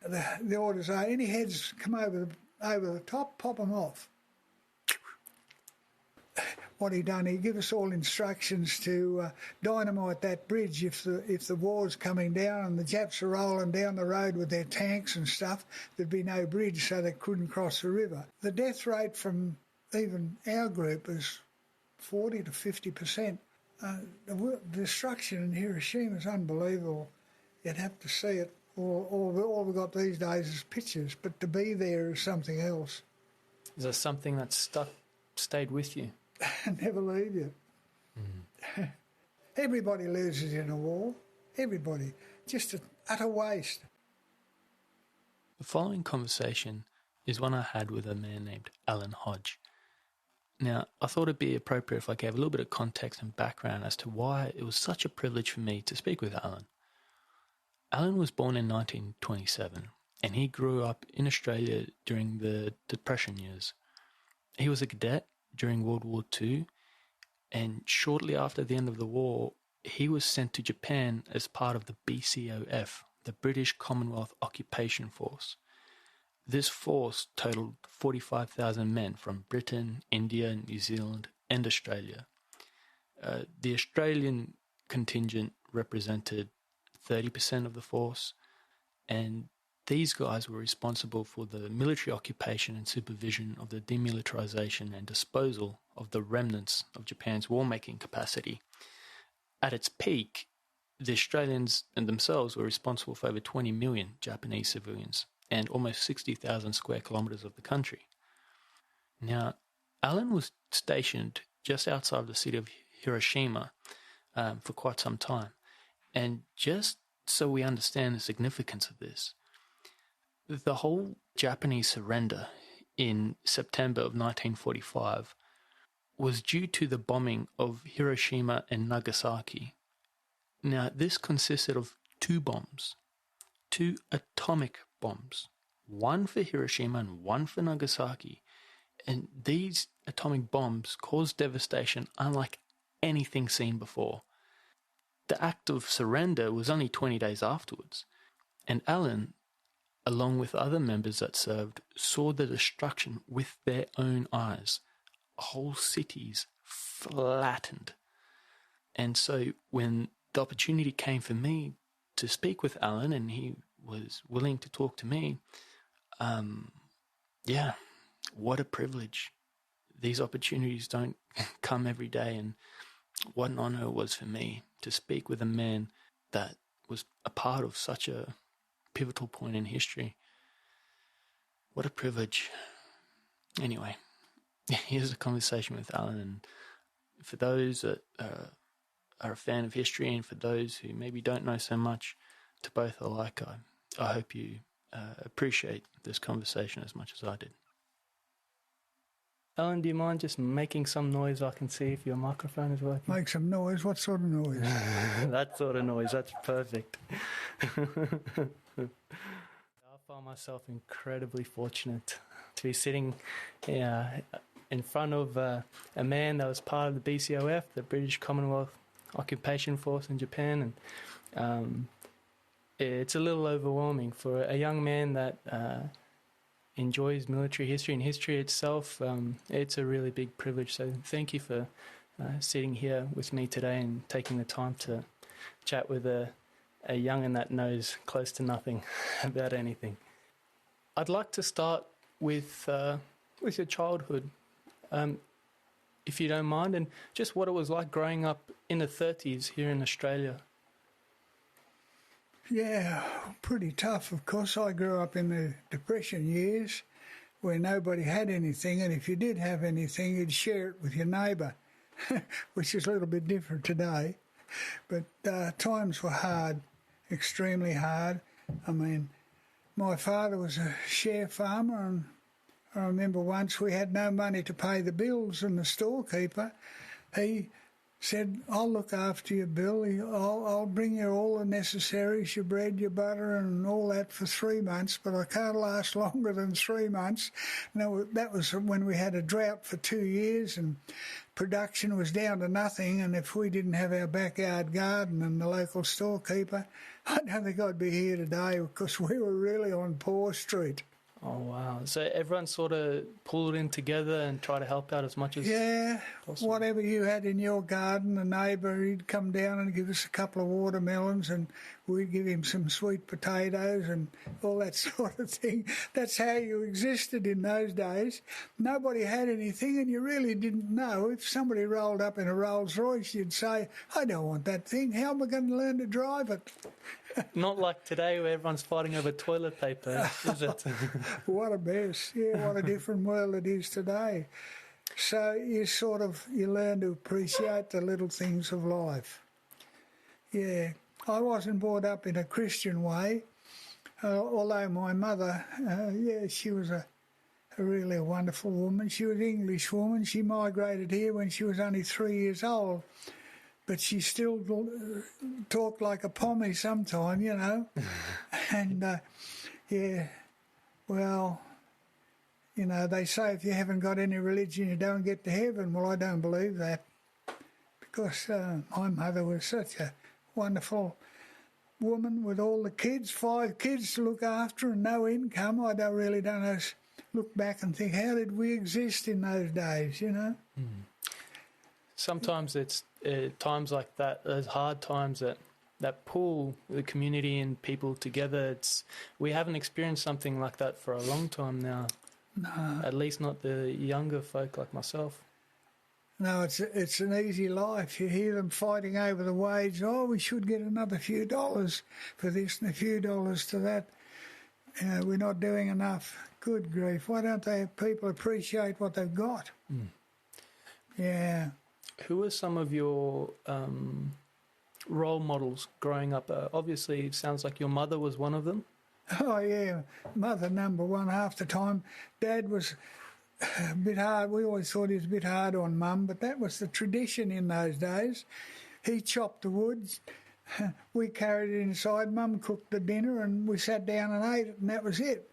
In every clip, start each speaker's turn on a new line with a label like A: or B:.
A: the orders are, any heads come over the top, pop them off. What he done, he gave us all instructions to dynamite that bridge if the war's coming down and the Japs are rolling down the road with their tanks and stuff, there'd be no bridge so they couldn't cross the river. The death rate from even our group is 40 to 50%. The destruction in Hiroshima is unbelievable. You'd have to see it. All we've got these days is pictures, but to be there is something else.
B: Is there something that stayed with you?
A: Never leave you. Mm. Everybody loses in a war. Everybody. Just an utter waste.
B: The following conversation is one I had with a man named Alan Hodge. Now, I thought it'd be appropriate if I gave a little bit of context and background as to why it was such a privilege for me to speak with Alan. Alan was born in 1927, and he grew up in Australia during the Depression years. He was a cadet during World War II, and shortly after the end of the war, he was sent to Japan as part of the BCOF, the British Commonwealth Occupation Force. This force totaled 45,000 men from Britain, India, New Zealand, and Australia. The Australian contingent represented 30% of the force, and these guys were responsible for the military occupation and supervision of the demilitarization and disposal of the remnants of Japan's war-making capacity. At its peak, the Australians and themselves were responsible for over 20 million Japanese civilians and almost 60,000 square kilometres of the country. Now, Alan was stationed just outside the city of Hiroshima for quite some time. And just so we understand the significance of this, the whole Japanese surrender in September of 1945 was due to the bombing of Hiroshima and Nagasaki. Now, this consisted of two bombs, two atomic bombs, one for Hiroshima and one for Nagasaki. And these atomic bombs caused devastation unlike anything seen before. The act of surrender was only 20 days afterwards, and Alan, along with other members that served, saw the destruction with their own eyes. Whole cities flattened. And so when the opportunity came for me to speak with Alan, and he was willing to talk to me, what a privilege. These opportunities don't come every day, and what an honour it was for me to speak with a man that was a part of such a pivotal point in history. What a privilege. Anyway, here's a conversation with Alan, and for those that are a fan of history, and for those who maybe don't know so much, to both alike, I hope you appreciate this conversation as much as I did. Alan, do you mind just making some noise? I can see if your microphone is working.
A: Make some noise? What sort of noise?
B: That sort of noise, that's perfect. I find myself incredibly fortunate to be sitting in front of a man that was part of the BCOF, the British Commonwealth Occupation Force in Japan, and it's a little overwhelming for a young man that enjoys military history and history itself. It's a really big privilege, so thank you for sitting here with me today and taking the time to chat with a young'un that knows close to nothing about anything. I'd like to start with your childhood, if you don't mind, and just what it was like growing up in the 30s here in Australia.
A: Yeah, pretty tough, of course. I grew up in the Depression years where nobody had anything, and if you did have anything, you'd share it with your neighbour, which is a little bit different today. But times were hard, extremely hard. I mean, my father was a share farmer, and I remember once we had no money to pay the bills, and the storekeeper, he said, I'll look after you, Bill. I'll bring you all the necessaries, your bread, your butter and all that for 3 months, but I can't last longer than 3 months. Now, that was when we had a drought for 2 years and production was down to nothing, and if we didn't have our backyard garden and the local storekeeper, I don't think I'd be here today because we were really on Poor Street.
B: Oh, wow. So everyone sort of pulled in together and tried to help out as much as possible.
A: Whatever you had in your garden, a neighbour, he'd come down and give us a couple of watermelons and we'd give him some sweet potatoes and all that sort of thing. That's how you existed in those days. Nobody had anything and you really didn't know. If somebody rolled up in a Rolls Royce, you'd say, I don't want that thing. How am I going to learn to drive it?
B: Not like today where everyone's fighting over toilet paper, is it?
A: What a mess. Yeah, what a different world it is today. So you learn to appreciate the little things of life. Yeah, I wasn't brought up in a Christian way, although my mother, she was a really wonderful woman. She was an English woman. She migrated here when she was only 3 years old. But she still talked like a pommy sometime, you know. And, well, you know, they say if you haven't got any religion, you don't get to heaven. Well, I don't believe that because my mother was such a wonderful woman with all the kids, 5 kids to look after and no income. I don't know, look back and think, how did we exist in those days, you know?
B: Mm. Sometimes it's times like that, those hard times that pull the community and people together. We haven't experienced something like that for a long time now.
A: No.
B: At least not the younger folk like myself.
A: No, it's an easy life. You hear them fighting over the wage. Oh, we should get another few dollars for this and a few dollars to that. We're not doing enough. Good grief. Why don't people appreciate what they've got?
B: Mm.
A: Yeah.
B: Who are some of your role models growing up? Obviously, it sounds like your mother was one of them.
A: Oh, yeah, mother number one half the time. Dad was a bit hard. We always thought he was a bit hard on Mum, but that was the tradition in those days. He chopped the wood. We carried it inside. Mum cooked the dinner and we sat down and ate it, and that was it.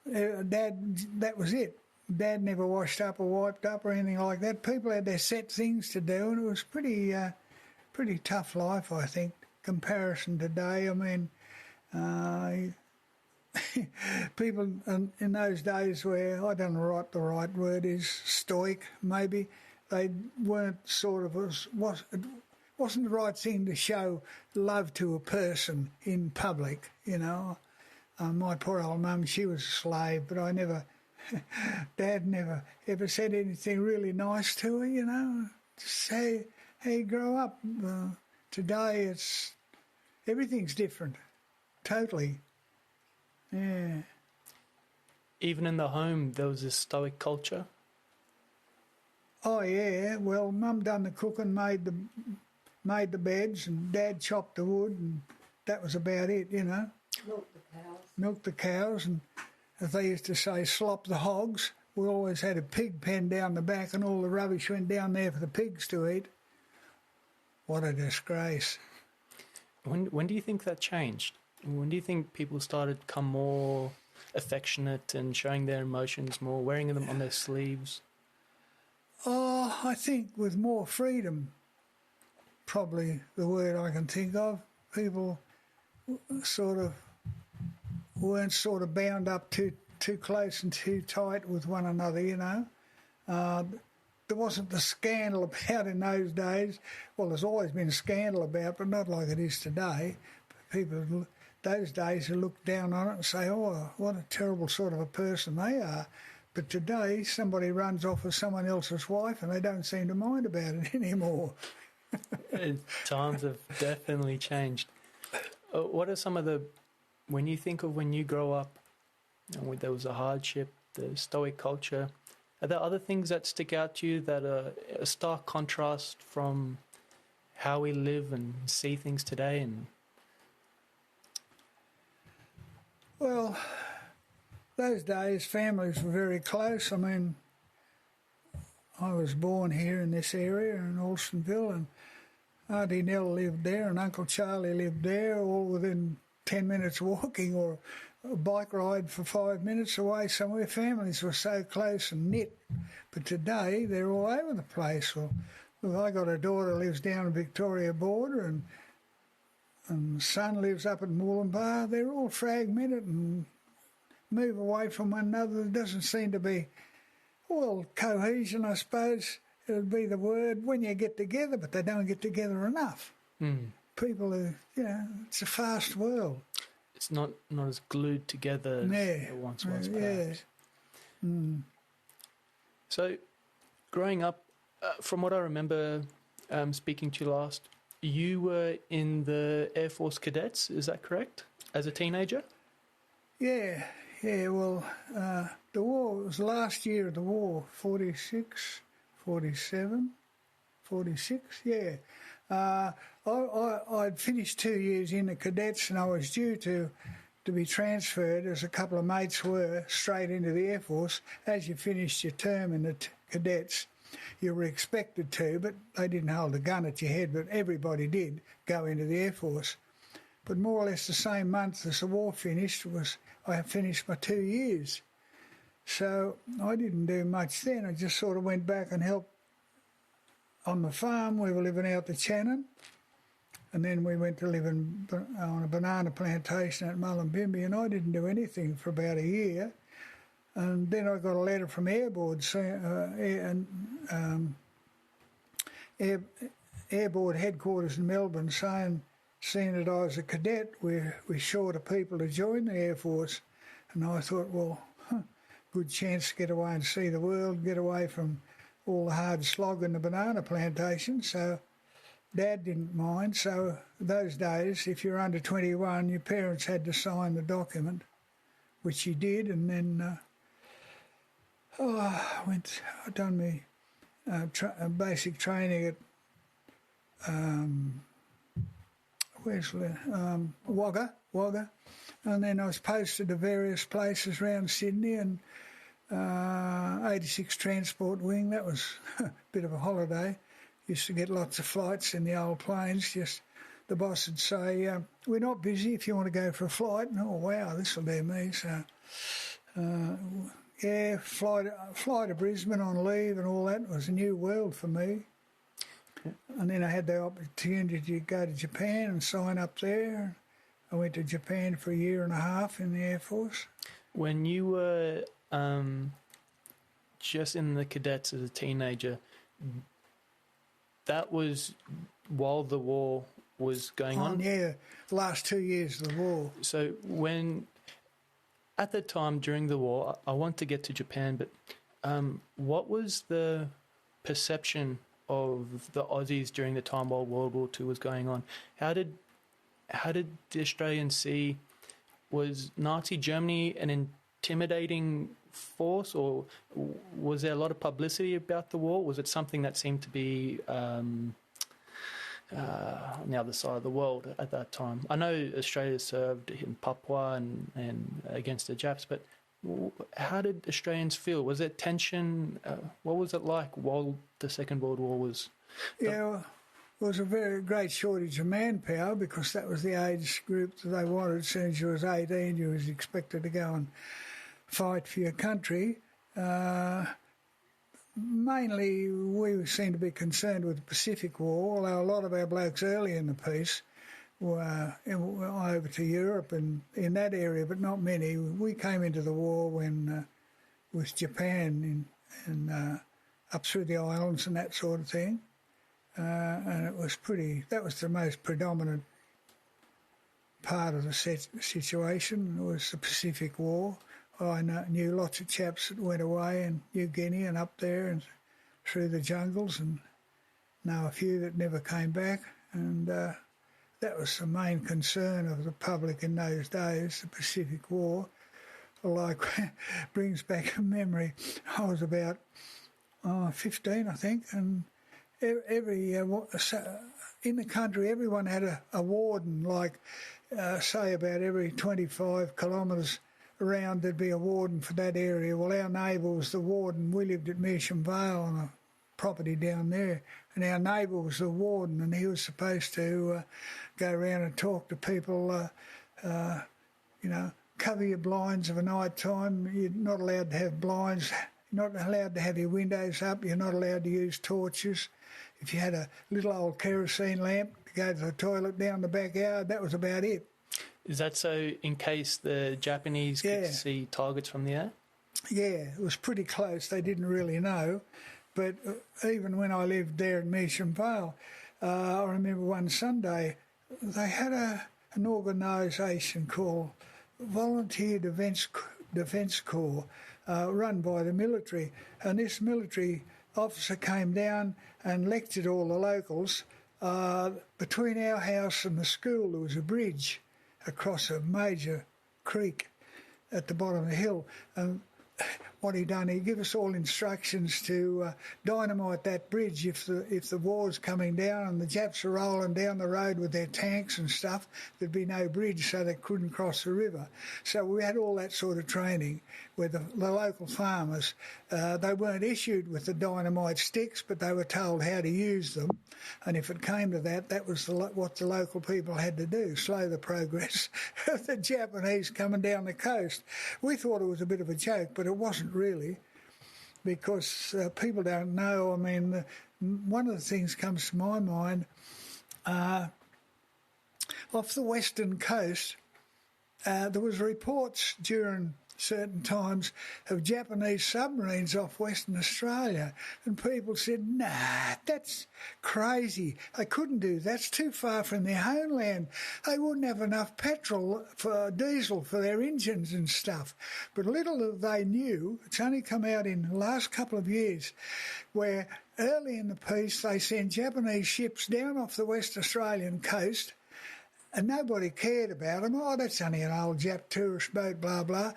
A: That was it. Dad never washed up or wiped up or anything like that. People had their set things to do, and it was pretty tough life, I think, comparison today. I mean, people in those days where, I don't know what the right word is, stoic maybe, they weren't it wasn't the right thing to show love to a person in public, you know. My poor old mum, she was a slave, but Dad never ever said anything really nice to her, you know. Just say, hey, grow up. Today everything's different, totally. Yeah.
B: Even in the home, there was this Stoic culture.
A: Oh yeah. Well, Mum done the cooking, made the beds, and Dad chopped the wood, and that was about it, you know. Milked the cows, and as they used to say, slop the hogs. We always had a pig pen down the back, and all the rubbish went down there for the pigs to eat. What a disgrace.
B: When do you think that changed? When do you think people started to become more affectionate and showing their emotions more, wearing them on their sleeves?
A: Oh, I think with more freedom, probably the word I can think of. People weren't sort of bound up too close and too tight with one another, you know. There wasn't the scandal about in those days. Well, there's always been scandal about, but not like it is today. People those days who look down on it and say, oh, what a terrible sort of a person they are. But today, somebody runs off with someone else's wife and they don't seem to mind about it anymore.
B: Times have definitely changed. What are some of when you think of when you grow up, there was a hardship, the Stoic culture, are there other things that stick out to you that are a stark contrast from how we live and see things today? And
A: well, those days families were very close. I mean, I was born here in this area in Alstonville, and Auntie Nell lived there and Uncle Charlie lived there, all within 10 minutes walking or a bike ride for 5 minutes away somewhere. Families were so close and knit. But today, they're all over the place. Well, look, I got a daughter who lives down the Victoria border, and son lives up at Moolumbar. They're all fragmented and move away from one another. There doesn't seem to be, well, cohesion, I suppose, it would be the word, when you get together, but they don't get together enough. People are, it's a fast world.
B: It's not as glued together as it once was, perhaps. So, growing up, from what I remember speaking to you last, you were in the Air Force Cadets, is that correct, as a teenager?
A: Yeah, well, the war, it was last year of the war, 46, 47, 46, yeah. I'd finished 2 years in the cadets and I was due to be transferred, as a couple of mates were, straight into the Air Force. As you finished your term in the cadets, you were expected to, but they didn't hold a gun at your head, but everybody did go into the Air Force. But more or less the same month as the war finished I finished my 2 years. So I didn't do much then. I just sort of went back and helped on the farm. We were living out the Channon, and then we went to live on a banana plantation at Mullumbimby, and I didn't do anything for about a year. And then I got a letter from Airboard Airboard headquarters in Melbourne seeing that I was a cadet, we're short of people to join the Air Force. And I thought, well, good chance to get away and see the world, get away from all the hard slog in the banana plantation. So Dad didn't mind. So those days, if you're under 21, your parents had to sign the document, which he did. And then I done my basic training at Wagga, and then I was posted to various places around Sydney, and 86 Transport Wing, that was a bit of a holiday. Used to get lots of flights in the old planes. Just the boss would say, we're not busy if you want to go for a flight. And, oh, wow, this will do me. So, fly to Brisbane on leave and all that was a new world for me. And then I had the opportunity to go to Japan and sign up there. I went to Japan for a year and a half in the Air Force.
B: When you were just in the cadets as a teenager, that was while the war was going on?
A: Yeah, the last 2 years of the war.
B: So at the time during the war, I want to get to Japan, but what was the perception of the Aussies during the time while World War II was going on? How did the Australians see, was Nazi Germany an intimidating force, or was there a lot of publicity about the war? Was it something that seemed to be on the other side of the world at that time? I know Australia served in Papua and against the Japs, but how did Australians feel? Was there tension? What was it like while the Second World War was?
A: Well, there was a very great shortage of manpower because that was the age group that they wanted. As soon as you was 18, you was expected to go and fight for your country. Mainly, we seemed to be concerned with the Pacific War, although a lot of our blokes early in the piece were over to Europe and in that area, but not many. We came into the war with Japan and up through the islands and that sort of thing, and it was that was the most predominant part of the situation. It was the Pacific War. I knew lots of chaps that went away in New Guinea and up there and through the jungles, and know a few that never came back, and that was the main concern of the public in those days, the Pacific War. Like, brings back a memory. I was about 15, I think, and every in the country, everyone had a warden, like, say about every 25 kilometres around there'd be a warden for that area. Well, our neighbour was the warden. We lived at Measham Vale on a property down there. And our neighbour was the warden, and he was supposed to go around and talk to people, cover your blinds of a night time. You're not allowed to have blinds. You're not allowed to have your windows up. You're not allowed to use torches. If you had a little old kerosene lamp to go to the toilet down the backyard, that was about it.
B: Is that so in case the Japanese could see targets from the air?
A: Yeah, it was pretty close. They didn't really know. But even when I lived there in Measham Vale, I remember one Sunday they had an organisation called Volunteer Defence Corps, run by the military. And this military officer came down and lectured all the locals. Between our house and the school there was a bridge across a major creek at the bottom of the hill. And what he done, he gave us all instructions to dynamite that bridge if the war's coming down and the Japs are rolling down the road with their tanks and stuff. There'd be no bridge, so they couldn't cross the river. So we had all that sort of training where the local farmers, they weren't issued with the dynamite sticks, but they were told how to use them. And if it came to that, that was what the local people had to do, slow the progress of the Japanese coming down the coast. We thought it was a bit of a joke, but it wasn't really, because people don't know. I mean, one of the things comes to my mind, off the western coast, there was reports during certain times of Japanese submarines off Western Australia, and people said, nah, that's crazy. They couldn't do that. That's too far from their homeland. They wouldn't have enough petrol for diesel for their engines and stuff. But little they knew, it's only come out in the last couple of years, where early in the piece they sent Japanese ships down off the West Australian coast, and nobody cared about them. Oh, that's only an old Jap tourist boat, blah, blah.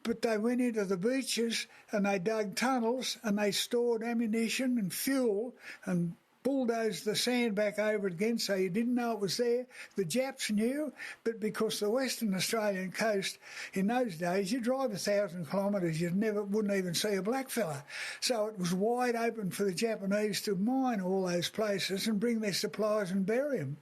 A: But they went into the beaches and they dug tunnels and they stored ammunition and fuel and bulldozed the sand back over it again, so you didn't know it was there. The Japs knew, but because the Western Australian coast, in those days, you drive 1,000 kilometres, you wouldn't even see a blackfella. So it was wide open for the Japanese to mine all those places and bring their supplies and bury them.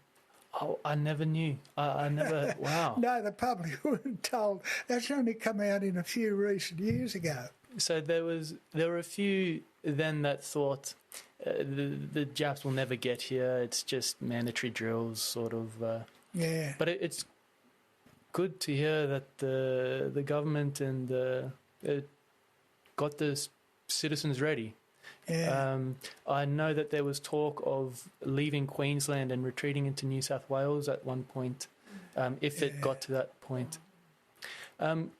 B: Oh, I never knew. I never, wow.
A: No, the public weren't told. That's only come out in a few recent years ago.
B: So there were a few then that thought the Japs will never get here. It's just mandatory drills, sort of.
A: Yeah.
B: But it's good to hear that the government and got the citizens ready.
A: Yeah.
B: I know that there was talk of leaving Queensland and retreating into New South Wales at one point, if it got to that point.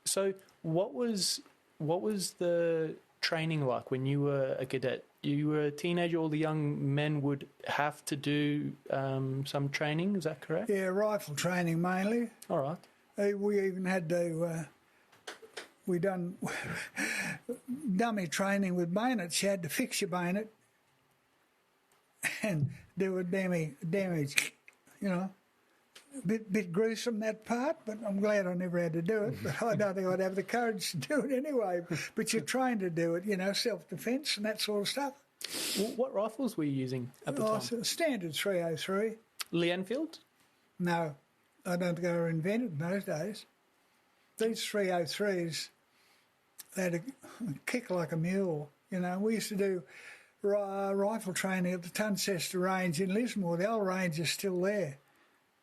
B: So what was the training like when you were a cadet? You were a teenager, all the young men would have to do some training, is that correct?
A: Yeah, rifle training mainly.
B: All right.
A: We even had to... we done dummy training with bayonets. You had to fix your bayonet and do a damage, you know. A bit gruesome, that part, but I'm glad I never had to do it. But I don't think I'd have the courage to do it anyway. But you're trained to do it, you know, self-defence and that sort of stuff.
B: What rifles were you using at the time?
A: Standard 303.
B: Lee Enfield?
A: No, I don't think they were invented in those days. These 303s, they had a kick like a mule. You know, we used to do rifle training at the Tuncester Range in Lismore. The old range is still there.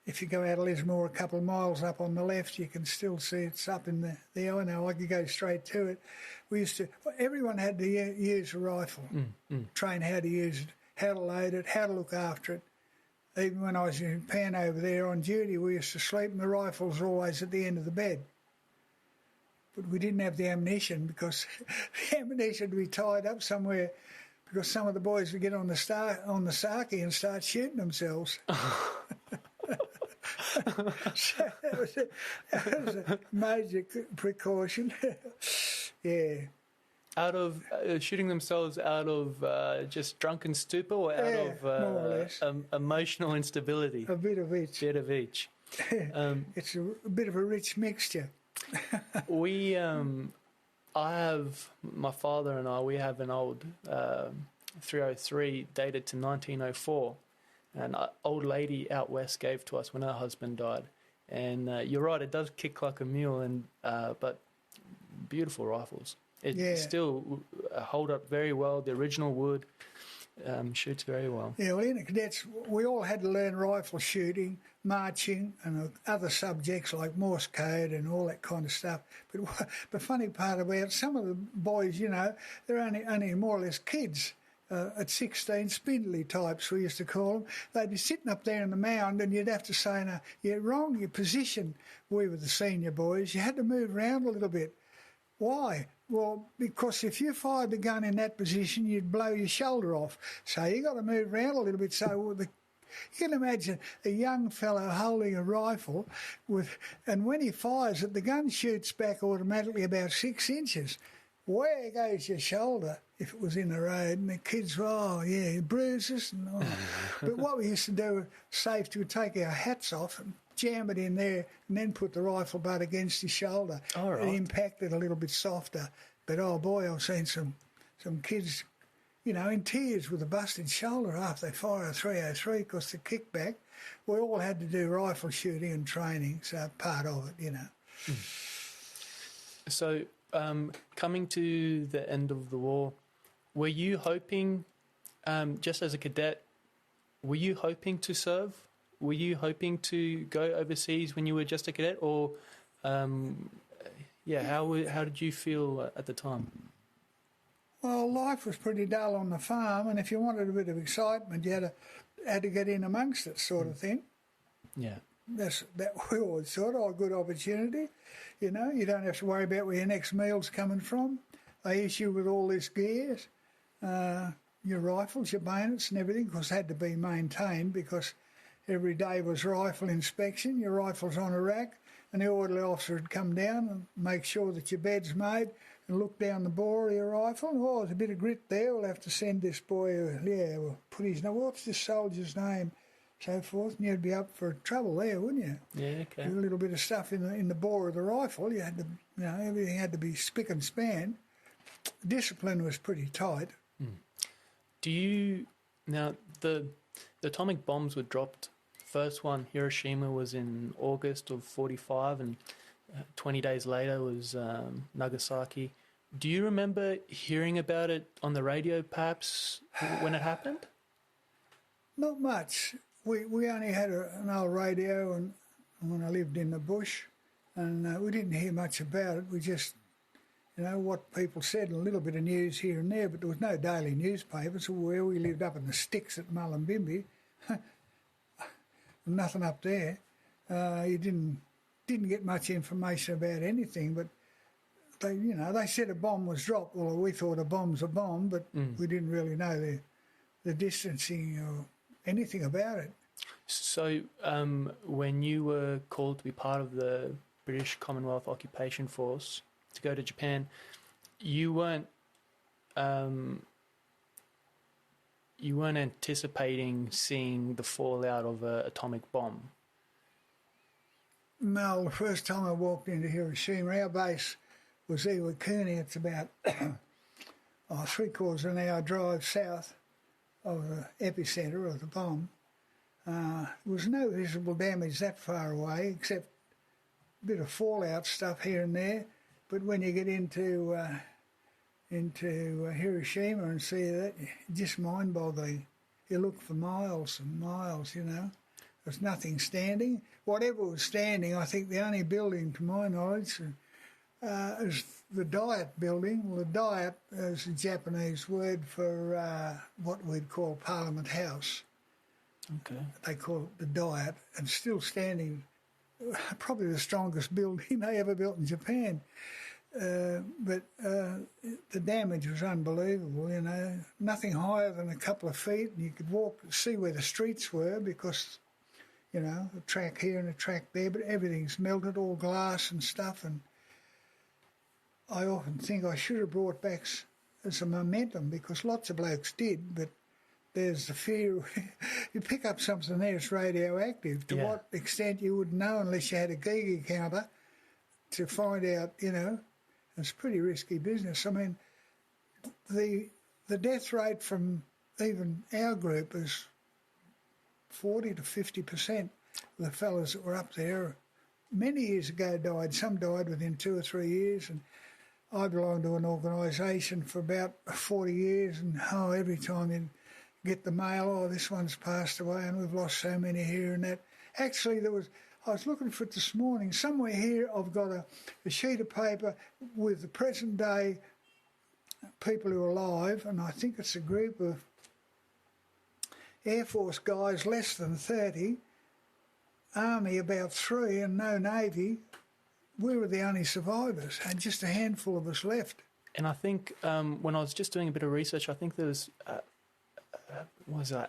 A: If you go out of Lismore a couple of miles up on the left, you can still see it's up in there. I know, I could go straight to it. Everyone had to use a rifle, train how to use it, how to load it, how to look after it. Even when I was in Pan over there on duty, we used to sleep and the rifles were always at the end of the bed. But we didn't have the ammunition because the ammunition would be tied up somewhere because some of the boys would get on the Saki and start shooting themselves. So that was a major precaution. Yeah.
B: Out of shooting themselves out of just drunken stupor or out of
A: more or less.
B: Emotional instability?
A: A bit of each. It's a bit of a rich mixture.
B: My father and I, we have an old 303 dated to 1904. An old lady out west gave to us when her husband died. And you're right, it does kick like a mule, but beautiful rifles. It still hold up very well. The original wood shoots very well.
A: Yeah, well, in the cadets, we all had to learn rifle shooting, marching, and other subjects like Morse code and all that kind of stuff. But the funny part about it, some of the boys, they're only more or less kids. At 16, spindly types, we used to call them. They'd be sitting up there in the mound and you'd have to say, no, you're wrong, your position. We were the senior boys. You had to move around a little bit. Why? Well, because if you fired the gun in that position, you'd blow your shoulder off. So you got to move around a little bit. So you can imagine a young fellow holding a rifle and when he fires it, the gun shoots back automatically about 6 inches. Where goes your shoulder if it was in the road? And the kids were, bruises. But what we used to do, safety, would take our hats off and jam it in there and then put the rifle butt against his shoulder.
B: All right.
A: It impacted a little bit softer. But, oh, boy, I've seen some kids, in tears with a busted shoulder after they fire a 303 because the kickback. We all had to do rifle shooting and training, so part of it,
B: So... coming to the end of the war, were you hoping, just as a cadet, were you hoping to serve? Were you hoping to go overseas when you were just a cadet, or, how did you feel at the time?
A: Well, life was pretty dull on the farm, and if you wanted a bit of excitement, you had to get in amongst it, sort of thing.
B: Yeah.
A: That we always thought, a good opportunity. You don't have to worry about where your next meal's coming from. They issue with all this gear, your rifles, your bayonets and everything, because it had to be maintained because every day was rifle inspection. Your rifle's on a rack and the orderly officer would come down and make sure that your bed's made and look down the bore of your rifle. Oh, there's a bit of grit there. We'll have to send this boy, we'll put his name. What's this soldier's name? So forth, and you'd be up for trouble there, wouldn't you?
B: Yeah, okay.
A: A little bit of stuff in the bore of the rifle. You had to, everything had to be spick and span. Discipline was pretty tight.
B: Do you now the atomic bombs were dropped? First one, Hiroshima, was in August of 45, and 20 days later was Nagasaki. Do you remember hearing about it on the radio, perhaps, when it happened?
A: Not much. We only had an old radio and when I lived in the bush, and we didn't hear much about it. We just, what people said, and a little bit of news here and there, but there was no daily newspapers. Where we lived up in the sticks at Mullumbimby, nothing up there. You didn't get much information about anything, but they said a bomb was dropped. Well, we thought a bomb's a bomb, but we didn't really know the distancing or anything about it.
B: So when you were called to be part of the British Commonwealth Occupation Force to go to Japan, you weren't anticipating seeing the fallout of an atomic bomb?
A: No, the first time I walked into Hiroshima, our base was Iwakuni. It's about 3/4 of an hour drive south of the epicentre of the bomb. There was no visible damage that far away, except a bit of fallout stuff here and there. But when you get into Hiroshima and see that, it's just mind-boggling. You look for miles and miles, There's nothing standing. Whatever was standing, I think the only building, to my knowledge, is the Diet building. Well, the Diet is a Japanese word for what we'd call Parliament House.
B: Okay.
A: They call it the Diet, and still standing, probably the strongest building they ever built in Japan. But the damage was unbelievable, Nothing higher than a couple of feet, and you could see where the streets were because, a track here and a track there, but everything's melted, all glass and stuff, and I often think I should have brought back as a momentum because lots of blokes did, but there's the fear you pick up something there, it's radioactive. To what extent you wouldn't know unless you had a Geiger counter to find out, It's pretty risky business. I mean, the the death rate from even our group is 40 to 50%. The fellas that were up there many years ago died. Some died within 2 or 3 years, and I belonged to an organisation for about 40 years, and every time you get the mail, this one's passed away and we've lost so many here and that. Actually, I was looking for it this morning. Somewhere here I've got a sheet of paper with the present day people who are alive, and I think it's a group of Air Force guys less than 30, Army about 3 and no Navy. We were the only survivors, and just a handful of us left.
B: And I think when I was just doing a bit of research, I think there was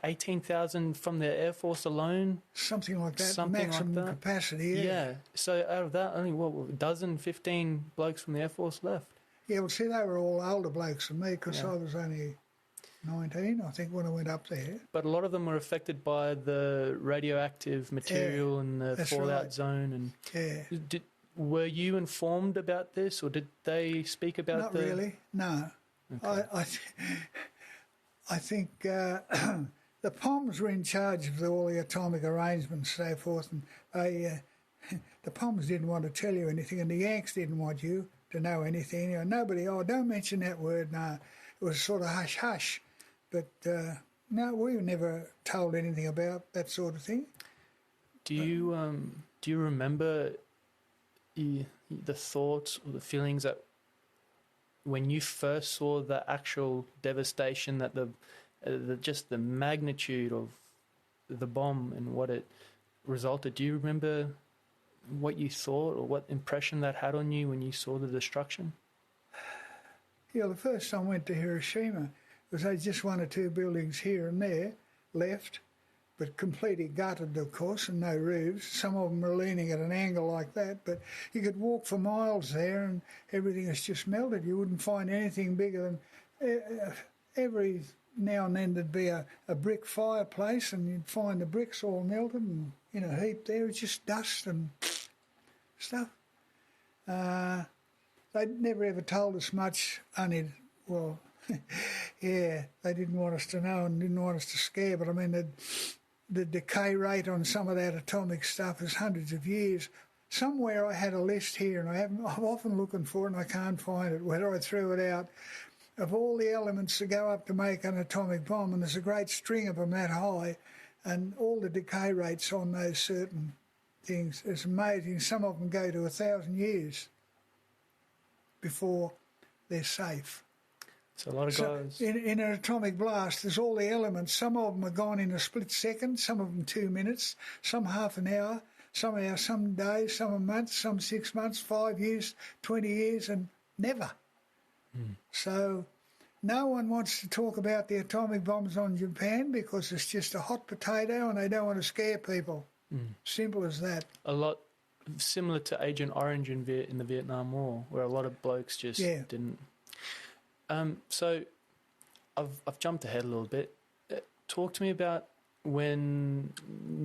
B: 18,000 from the Air Force alone?
A: Something like that,
B: Something
A: maximum
B: like that.
A: capacity,
B: Yeah. So out of that, only, a dozen, 15 blokes from the Air Force left?
A: Yeah, well, see, they were all older blokes than me because
B: Yeah.
A: I was only 19, I think, when I went up there.
B: But a lot of them were affected by the radioactive material and the fallout
A: right.
B: zone. And
A: Yeah.
B: were you informed about this, or did they speak about
A: Not really, no.
B: Okay.
A: I think the POMs were in charge of all the atomic arrangements and so forth, and the POMs didn't want to tell you anything, and the Yanks didn't want you to know anything. Nobody, don't mention that word, no. It was sort of hush-hush. But, no, we were never told anything about that sort of thing.
B: Do you remember the thoughts or the feelings that when you first saw the actual devastation, that just the magnitude of the bomb and what it resulted? Do you remember what you thought or what impression that had on you when you saw the destruction?
A: Yeah, the first time I went to Hiroshima was there just 1 or 2 buildings here and there left, but completely gutted, of course, and no roofs. Some of them were leaning at an angle like that, but you could walk for miles there and everything is just melted. You wouldn't find anything bigger than... every now and then there'd be a brick fireplace and you'd find the bricks all melted and in a heap there. It's just dust and stuff. They never ever told us much, only, well, yeah, they didn't want us to know and didn't want us to scare, but I mean, the decay rate on some of that atomic stuff is hundreds of years. Somewhere I had a list here, and I'm often looking for it and I can't find it, whether I threw it out, of all the elements that go up to make an atomic bomb, and there's a great string of them that high, and all the decay rates on those certain things. It's amazing. Some of them go to 1,000 years before they're safe.
B: So a lot of guys...
A: In an atomic blast, there's all the elements. Some of them are gone in a split second, some of them 2 minutes, some half an hour, some days, some a month, some 6 months, 5 years, 20 years, and never. So no one wants to talk about the atomic bombs on Japan because it's just a hot potato and they don't want to scare people. Simple as that.
B: A lot similar to Agent Orange in the Vietnam War, where a lot of blokes just didn't... So I've jumped ahead a little bit. Talk to me about when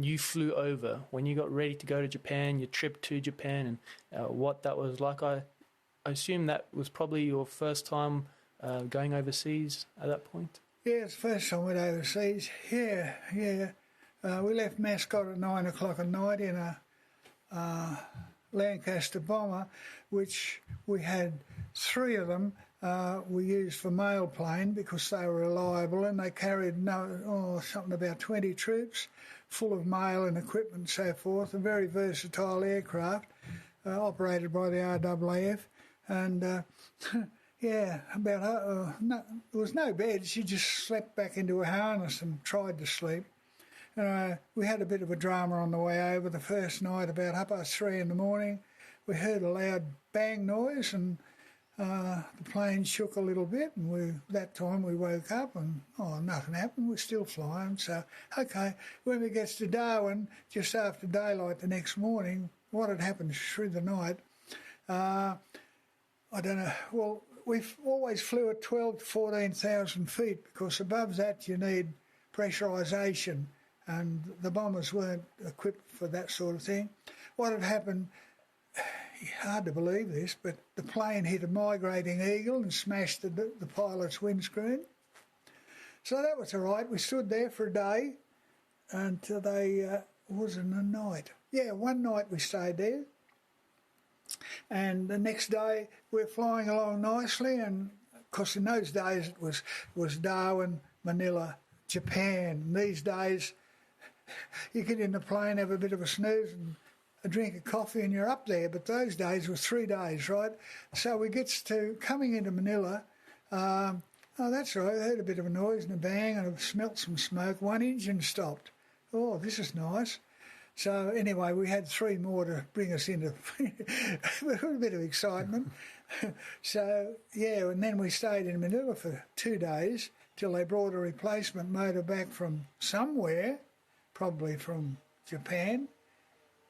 B: you flew over, when you got ready to go to Japan, your trip to Japan, and what that was like. I assume that was probably your first time going overseas at that point?
A: Yeah, it's the first time we went overseas. Yeah. We left Mascot at 9 o'clock at night in a Lancaster bomber, which we had 3 of them. We used for mail plane because they were reliable, and they carried something about 20 troops, full of mail and equipment and so forth. A very versatile aircraft, operated by the RWF. And there was no bed. She just slept back into a harness and tried to sleep. We had a bit of a drama on the way over the first night. About 3:30 in the morning, we heard a loud bang noise, and the plane shook a little bit, and that time we woke up and, nothing happened. We're still flying. So, okay, when we get to Darwin, just after daylight the next morning, what had happened through the night, I don't know. Well, we've always flew at 12 to 14,000 feet because above that you need pressurisation, and the bombers weren't equipped for that sort of thing. What had happened... Hard to believe this, but the plane hit a migrating eagle and smashed the pilot's windscreen. So that was all right. We stood there for a day until they, wasn't a night. Yeah, one night we stayed there. And the next day we're flying along nicely, and of course in those days it was Darwin, Manila, Japan. And these days you get in the plane, have a bit of a snooze and a drink of coffee and you're up there. But those days were 3 days, right? So we get to coming into Manila. Oh, that's right, I heard a bit of a noise and a bang and I smelt some smoke. One engine stopped. Oh, this is nice. So anyway, we had 3 more to bring us into a bit of excitement. So, yeah, and then we stayed in Manila for 2 days till they brought a replacement motor back from somewhere, probably from Japan.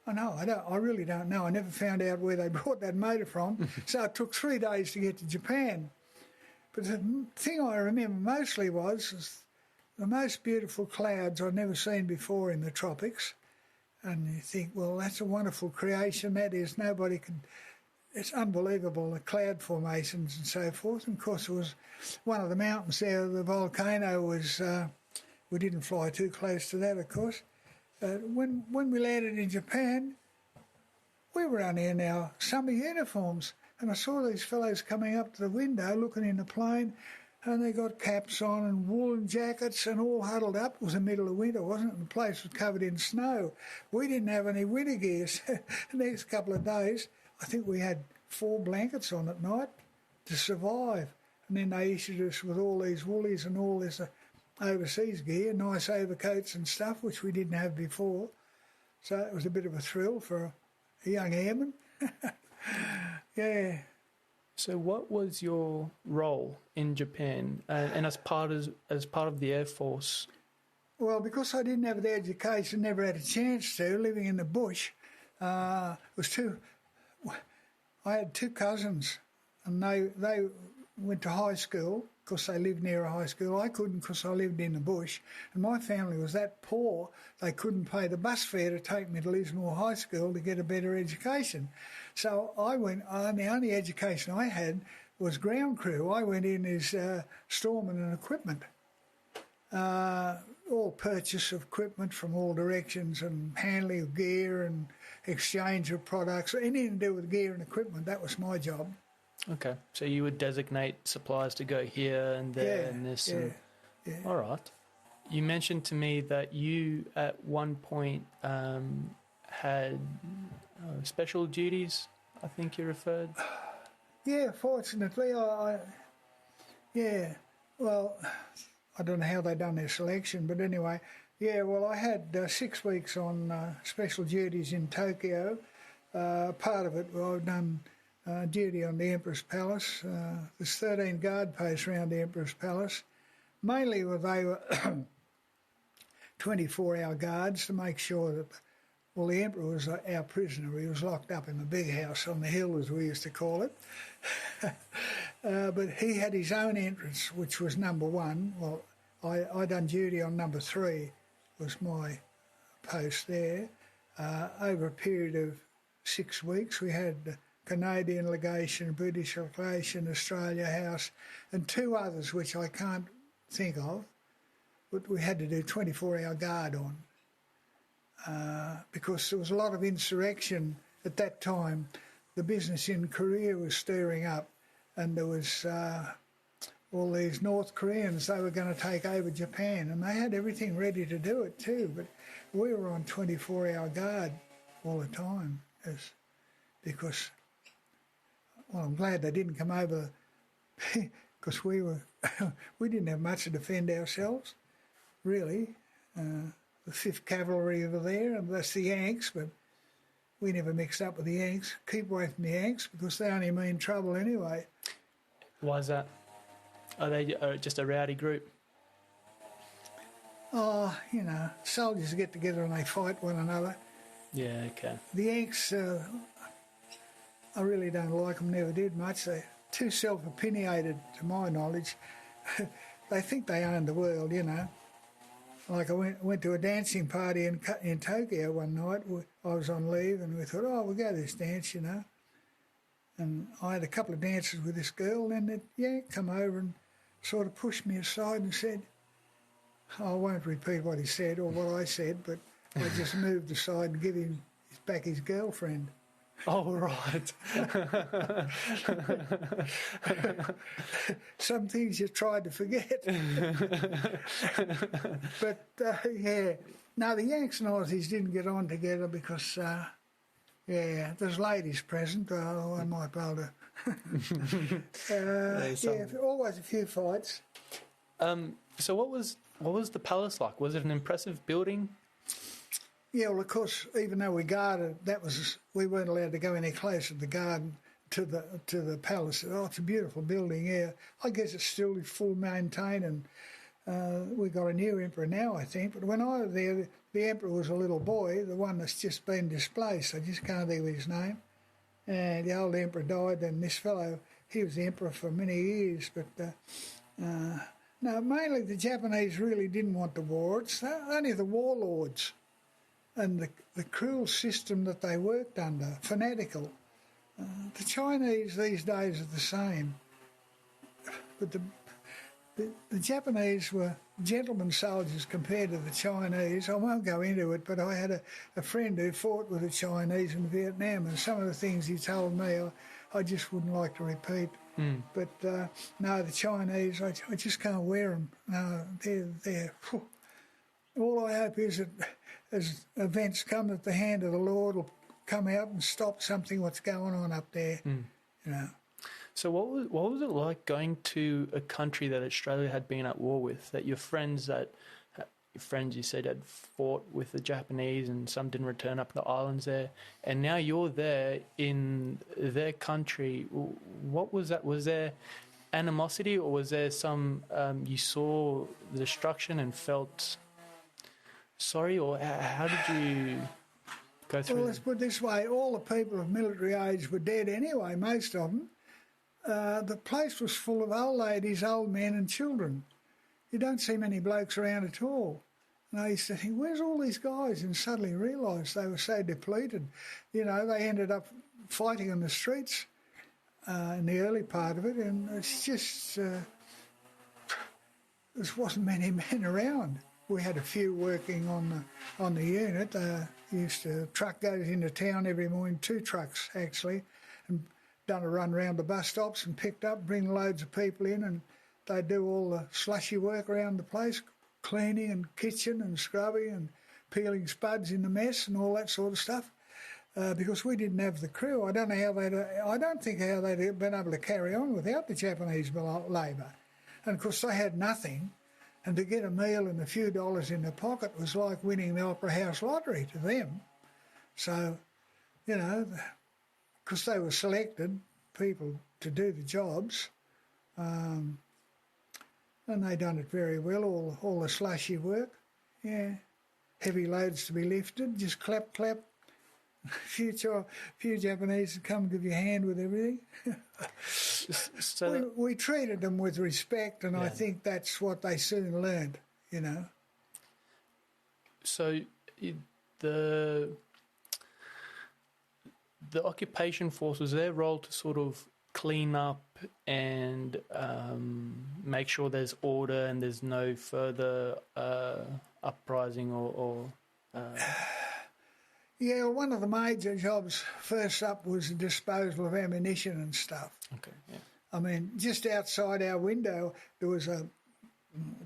A: I really don't know. I never found out where they brought that motor from. So it took 3 days to get to Japan. But the thing I remember mostly was the most beautiful clouds I'd never seen before in the tropics. And you think, well, that's a wonderful creation, that is. Nobody could... It's unbelievable, the cloud formations and so forth. And, of course, it was one of the mountains there, the volcano was... we didn't fly too close to that, of course. When we landed in Japan, we were only in our summer uniforms. And I saw these fellows coming up to the window, looking in the plane, and they got caps on and woolen jackets and all huddled up. It was the middle of winter, wasn't it? And the place was covered in snow. We didn't have any winter gear. So the next couple of days, I think we had 4 blankets on at night to survive. And then they issued us with all these woolies and all this overseas gear, nice overcoats and stuff, which we didn't have before. So it was a bit of a thrill for a young airman. Yeah.
B: So what was your role in Japan and as part of the Air Force?
A: Well, because I didn't have the education, never had a chance to, living in the bush, I had 2 cousins and they went to high school because they lived near a high school. I couldn't because I lived in the bush, and my family was that poor they couldn't pay the bus fare to take me to Lismore High School to get a better education. So I went, the only education I had was ground crew. I went in as storeman and equipment. All purchase of equipment from all directions and handling of gear and exchange of products, anything to do with gear and equipment, that was my job.
B: Okay, so you would designate suppliers to go here and there and this.
A: Yeah.
B: All right. You mentioned to me that you at one point had special duties, I think you referred.
A: Yeah, fortunately, well, I don't know how they done their selection, but anyway, I had 6 weeks on special duties in Tokyo. Part of it, I've done duty on the Emperor's Palace. There's 13 guard posts around the Emperor's Palace. Mainly they were 24-hour guards to make sure that, well, the Emperor was our prisoner. He was locked up in the big house on the hill, as we used to call it. But he had his own entrance, which was number 1. Well, I done duty on number 3, was my post there. Over a period of 6 weeks, we had Canadian legation, British legation, Australia House, and 2 others which I can't think of, but we had to do 24-hour guard on because there was a lot of insurrection at that time. The business in Korea was stirring up, and there was all these North Koreans, they were going to take over Japan, and they had everything ready to do it too, but we were on 24-hour guard all the time because... Well, I'm glad they didn't come over because we didn't have much to defend ourselves, really. The 5th Cavalry over there, and that's the Yanks, but we never mixed up with the Yanks. Keep away from the Yanks because they only mean trouble anyway.
B: Why is that? Are they just a rowdy group?
A: Oh, soldiers get together and they fight one another.
B: Yeah, okay.
A: The Yanks... I really don't like them, never did much. They're too self-opinionated, to my knowledge. They think they own the world, Like I went to a dancing party in Tokyo one night. I was on leave and we thought, we'll go to this dance, And I had a couple of dances with this girl and then they'd come over and sort of pushed me aside and said, I won't repeat what he said or what I said, but I just moved aside and give him back his girlfriend.
B: Oh, right.
A: Some things you try to forget. But, yeah. No, the Yanks and Aussies didn't get on together because, there's ladies present. I might be able to... always a few fights.
B: So what was the palace like? Was it an impressive building?
A: Yeah, well, of course, even though we guarded, we weren't allowed to go any closer to the garden, to the palace. Oh, it's a beautiful building, yeah. I guess it's still full maintained, and we've got a new emperor now, I think. But when I was there, the emperor was a little boy, the one that's just been displaced. I just can't think of his name. And the old emperor died, and this fellow, he was the emperor for many years. But no, mainly the Japanese really didn't want the war. It's only the warlords and the cruel system that they worked under, fanatical. The Chinese these days are the same. But the Japanese were gentlemen soldiers compared to the Chinese. I won't go into it, but I had a friend who fought with the Chinese in Vietnam, and some of the things he told me I just wouldn't like to repeat. But no, the Chinese, I just can't wear them. No, they're all I hope is that as events come, that the hand of the Lord will come out and stop something what's going on up there. You know.
B: So what was it like going to a country that Australia had been at war with? That your friends you said had fought with the Japanese, and some didn't return up to the islands there, and now you're there in their country. What was that? Was there animosity, or was there some you saw the destruction and felt sorry, or how did you go through?
A: Well, let's put it this way: all the people of military age were dead anyway. Most of them. The place was full of old ladies, old men, and children. You don't see many blokes around at all. And I used to think, where's all these guys? And suddenly realised they were so depleted. You know, they ended up fighting on the streets in the early part of it, and it's just there wasn't many men around. We had a few working on the unit. Truck goes into town every morning, 2 trucks actually, and done a run around the bus stops and picked up, bring loads of people in, and they do all the slushy work around the place, cleaning and kitchen and scrubbing and peeling spuds in the mess and all that sort of stuff. Because we didn't have the crew. I don't think how they'd been able to carry on without the Japanese labour. And of course they had nothing, and to get a meal and a few dollars in their pocket was like winning the Opera House lottery to them. So, you know, because they were selected people to do the jobs, and they done it very well, all the slushy work, yeah. Heavy loads to be lifted, just clap, clap. A few Japanese would come and give you a hand with everything. So we treated them with respect, and I think that's what they soon learned, you know.
B: So the occupation force, was their role to sort of clean up and make sure there's order and there's no further uprising or
A: Yeah, one of the major jobs first up was the disposal of ammunition and stuff.
B: Okay, yeah.
A: I mean, just outside our window there was a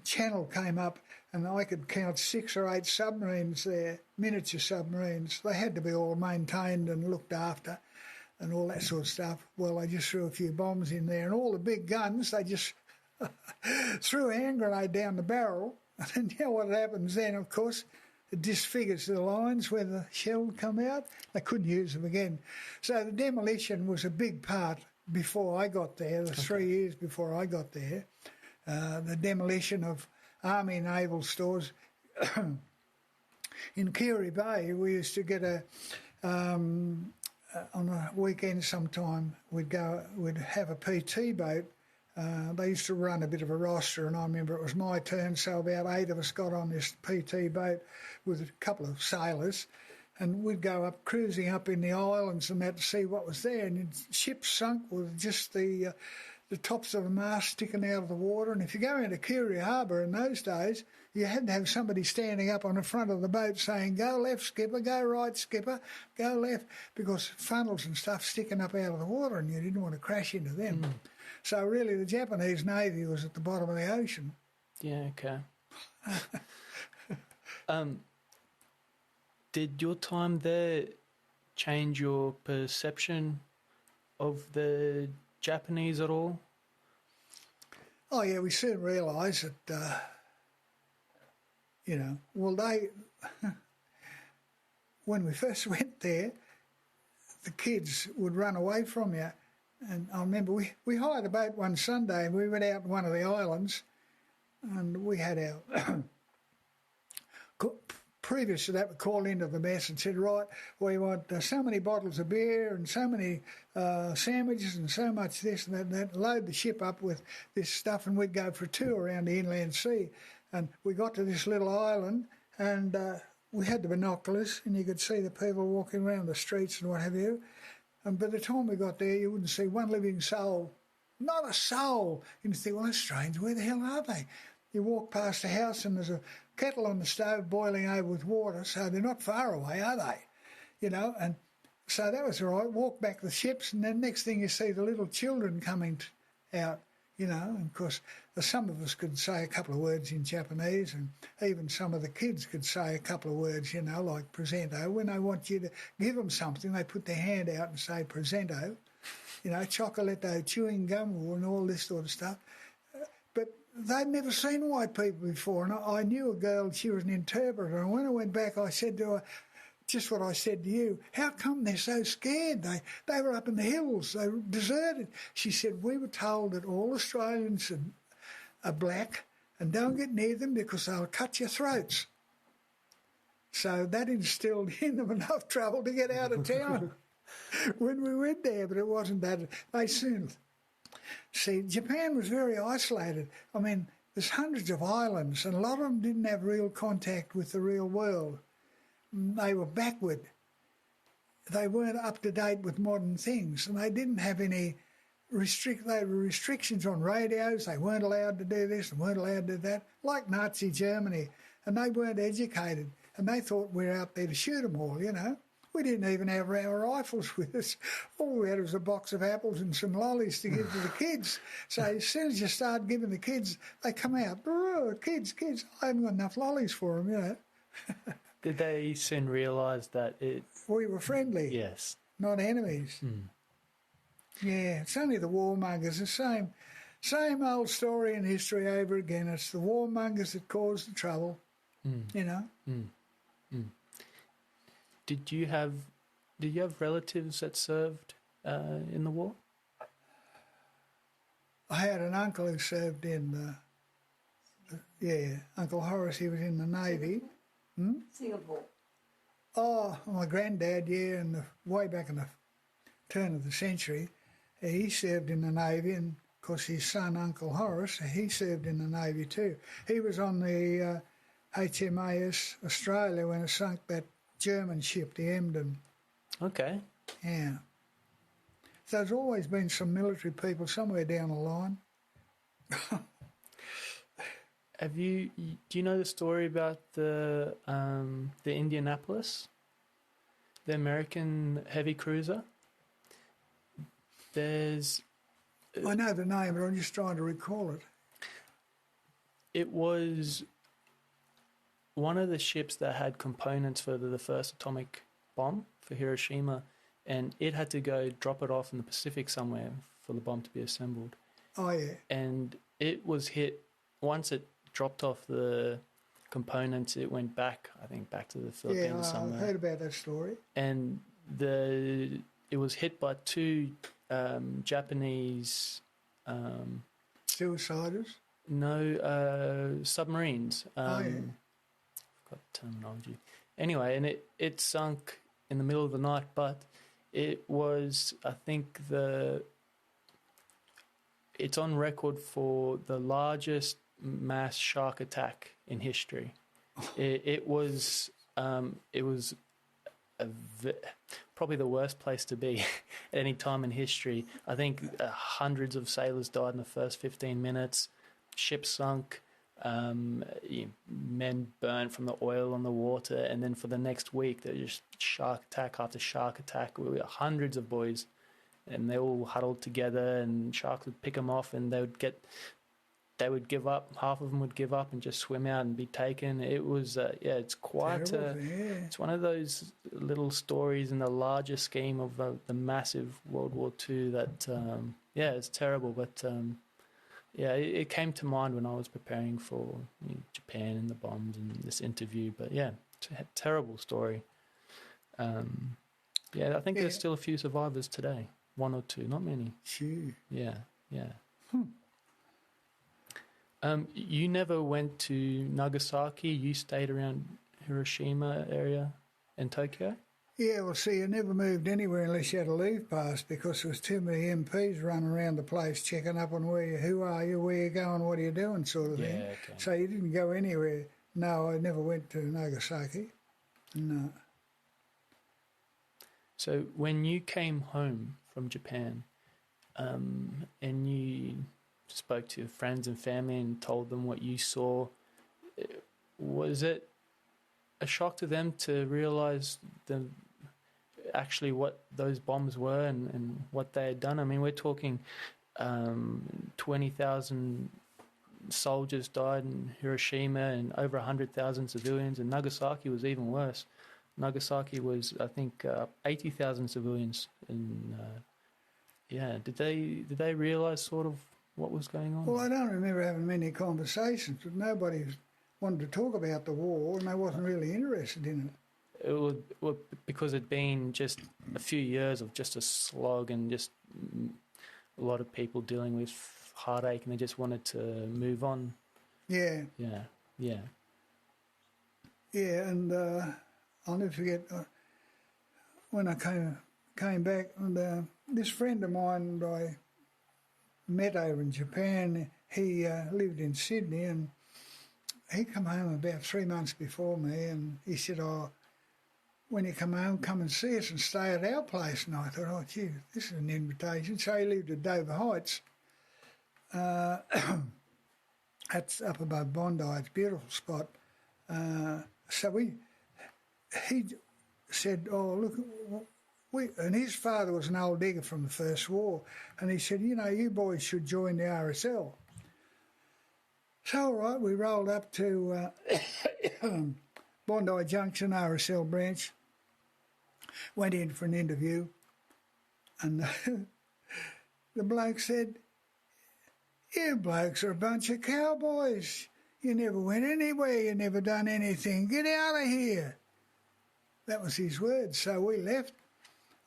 A: channel came up, and I could count 6 or 8 submarines there, miniature submarines. They had to be all maintained and looked after and all that sort of stuff. Well, I just threw a few bombs in there, and all the big guns, they just threw a hand grenade down the barrel. And you know what happens then, of course? It disfigures the lines where the shell would come out. They couldn't use them again. So the demolition was a big part before I got there, the 3 years before I got there. The demolition of Army naval stores. In Kiri Bay, we used to get on a weekend sometime, we'd have a PT boat. They used to run a bit of a roster, and I remember it was my turn, so about 8 of us got on this PT boat with a couple of sailors, and we'd go up, cruising up in the islands and that to see what was there, and ships sunk with just the the tops of the mast sticking out of the water. And if you go into Curia Harbour in those days, you had to have somebody standing up on the front of the boat saying, "Go left, skipper, go right, skipper, go left," because funnels and stuff sticking up out of the water and you didn't want to crash into them. So really the Japanese Navy was at the bottom of the ocean.
B: Yeah, okay. Did your time there change your perception of the Japanese at all?
A: Oh, yeah, we soon realised that, when we first went there, the kids would run away from you. And I remember we hired a boat one Sunday and we went out to one of the islands and we had our... Previous to that, we called into the mess and said, right, we want so many bottles of beer and so many sandwiches and so much this and that, load the ship up with this stuff and we'd go for a tour around the inland sea. And we got to this little island and we had the binoculars and you could see the people walking around the streets and what have you. And by the time we got there, you wouldn't see one living soul, not a soul. And you think, well, that's strange, where the hell are they? You walk past a house and there's a kettle on the stove boiling over with water, so they're not far away, are they? And so that was all right. Walk back the ships, and then next thing you see the little children coming out, and of course some of us could say a couple of words in Japanese, and even some of the kids could say a couple of words, like presento. When they want you to give them something, they put their hand out and say presento, chocolatto, chewing gum, and all this sort of stuff. But they'd never seen white people before, and I knew a girl, she was an interpreter, and when I went back I said to her, just what I said to you, how come they're so scared? They were up in the hills, they were deserted. She said, we were told that all Australians are black and don't get near them because they'll cut your throats. So that instilled in them enough trouble to get out of town when we went there, but it wasn't that. They soon... See, Japan was very isolated. I mean, there's hundreds of islands, and a lot of them didn't have real contact with the real world. They were backward. They weren't up to date with modern things, and they didn't have any there were restrictions on radios. They weren't allowed to do this and weren't allowed to do that, like Nazi Germany, and they weren't educated, and they thought we were out there to shoot them all, We didn't even have our rifles with us. All we had was a box of apples and some lollies to give to the kids. So as soon as you start giving the kids, they come out, kids, I haven't got enough lollies for them,
B: Did they soon realise that
A: we were friendly?
B: Yes.
A: Not enemies. Yeah, it's only the warmongers, the same old story in history over again. It's the warmongers that caused the trouble, Did you have relatives that served in the war? I had an uncle who served in Uncle Horace, he was in the Navy.
C: Singapore.
A: Oh, my granddad, way back in the turn of the century, he served in the Navy, and of course his son, Uncle Horace, he served in the Navy too. He was on the HMAS Australia when it sunk that German ship, the Emden.
B: Okay.
A: Yeah. So there's always been some military people somewhere down the line.
B: Do you know the story about the Indianapolis, the American heavy cruiser?
A: I know the name, but I'm just trying to recall it.
B: It was one of the ships that had components for the first atomic bomb for Hiroshima, and it had to go drop it off in the Pacific somewhere for the bomb to be assembled.
A: Oh, yeah.
B: And it was hit, once it dropped off the components, it went back to the Philippines somewhere.
A: Yeah, I heard about that story.
B: And it was hit by two Japanese...
A: Suiciders?
B: No, submarines.
A: Yeah.
B: Got terminology. Anyway, and it sunk in the middle of the night, but it was, I think, it's on record for the largest mass shark attack in history. It was probably the worst place to be at any time in history. I think hundreds of sailors died in the first 15 minutes. Ships sunk. Men burned from the oil on the water, and then for the next week, there was just shark attack after shark attack. We were hundreds of boys, and they all huddled together, and sharks would pick them off, and they would give up. Half of them would give up and just swim out and be taken. It was, it's quite
A: Terrible, yeah.
B: It's one of those little stories in the larger scheme of the massive World War II that, it's terrible. But, it came to mind when I was preparing for Japan and the bombs and this interview. But, it's a terrible story. I think there's still a few survivors today. One or two, not many.
A: Sure.
B: Yeah. You never went to Nagasaki. You stayed around Hiroshima area and Tokyo?
A: Yeah, well, see, you never moved anywhere unless you had a leave pass because there was too many MPs running around the place checking up on who are you, where you going, what are you doing, sort of thing.
B: Okay.
A: So you didn't go anywhere. No, I never went to Nagasaki. No.
B: So when you came home from Japan, and you spoke to your friends and family and told them what you saw, was it a shock to them to realise actually what those bombs were and what they had done? I mean, we're talking 20,000 soldiers died in Hiroshima and over 100,000 civilians, and Nagasaki was even worse. Nagasaki was, I think, 80,000 civilians. And did they realise sort of what was going on?
A: Well, I don't remember having many conversations, but nobody wanted to talk about the war, and they wasn't really interested in it.
B: Well, because it'd been just a few years of just a slog and just a lot of people dealing with heartache, and they just wanted to move on. Yeah.
A: Yeah, and I'll never forget when I came back, and this friend of mine I met over in Japan, he lived in Sydney, and he come home about 3 months before me, and he said, when you come home, come and see us and stay at our place. And I thought, gee, this is an invitation. So he lived at Dover Heights. That's up above Bondi. It's a beautiful spot. He said, look, and his father was an old digger from the First War, and he said, you boys should join the RSL. So, all right, we rolled up to Bondi Junction, RSL branch, went in for an interview, and the bloke said, you blokes are a bunch of cowboys. You never went anywhere, you never done anything. Get out of here. That was his words. So we left.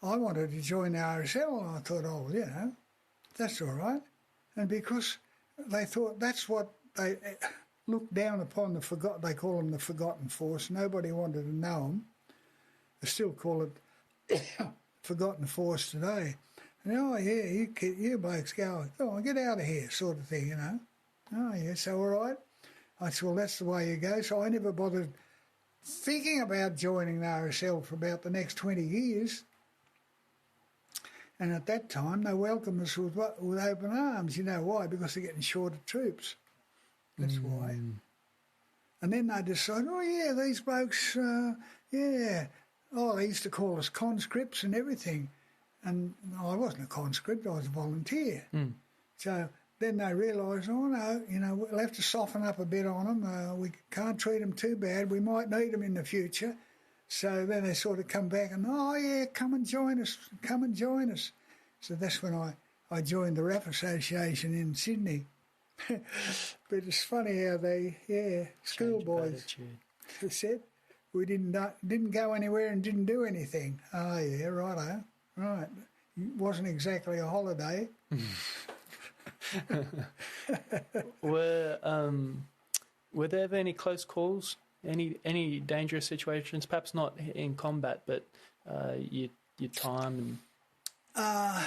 A: I wanted to join the RSL, and I thought, that's all right. And because they thought that's what they looked down upon, they call them the Forgotten Force. Nobody wanted to know them. They still call it Forgotten Force today. And, you blokes go, get out of here, sort of thing, Oh, yeah, so all right. I said, well, that's the way you go. So I never bothered thinking about joining the RSL for about the next 20 years. And at that time, they welcomed us with open arms. You know why? Because they're getting short of troops. That's why. And then they decided, these blokes, they used to call us conscripts and everything. And I wasn't a conscript, I was a volunteer. So then they realised, we'll have to soften up a bit on them. We can't treat them too bad. We might need them in the future. So then they sort of come back and, come and join us. So that's when I joined the RAF Association in Sydney. But it's funny how schoolboys said we didn't go anywhere and didn't do anything. Oh, yeah, righto. Right. It wasn't exactly a holiday.
B: Were there ever any close calls? Any dangerous situations? Perhaps not in combat, but your time and.